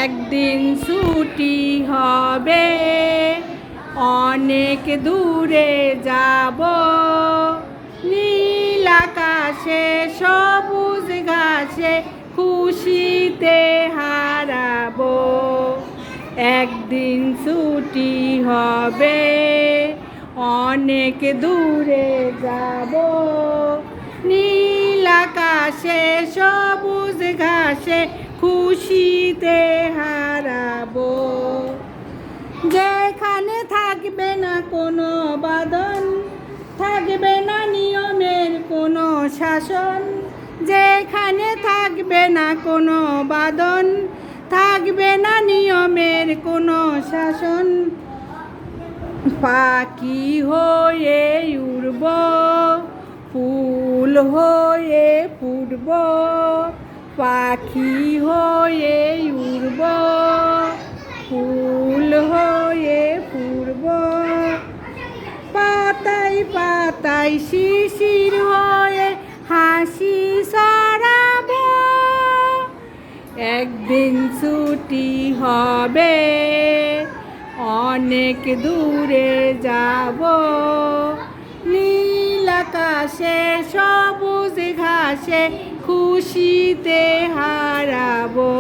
একদিন ছুটি হবে, অনেক দূরে যাব, নীল আকাশে সবুজ ঘাসে খুশিতে হারাবো। একদিন ছুটি হবে, অনেক দূরে যাব, নীল আকাশে সবুজ ঘাসে খুশিতে হারাবো। যেখানে থাকবে না কোনো বাঁধন, থাকবে না নিয়মের কোনো শাসন, যেখানে থাকবে না কোনো বাঁধন, থাকবে না নিয়মের কোনো শাসন, পাখি হয়ে উড়ব, ফুল হয়ে ফুটব, পাখি হয়ে উড়ব, ফুল হয়ে ফুটব, পাতায় পাতায় শিশির হয়ে হাসি ছড়াব। একদিন ছুটি হবে, অনেক দূরে যাব, নীল আকাশে সবুজ ঘাসে খুশিতে হারাবো।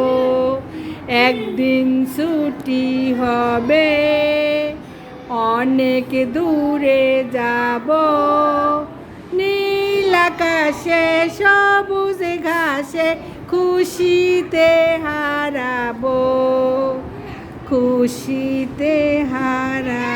একদিন ছুটি হবে, অনেক দূরে যাব, নীল আকাশে সবুজ ঘাসে খুশিতে হারাবো, খুশিতে হারাবো।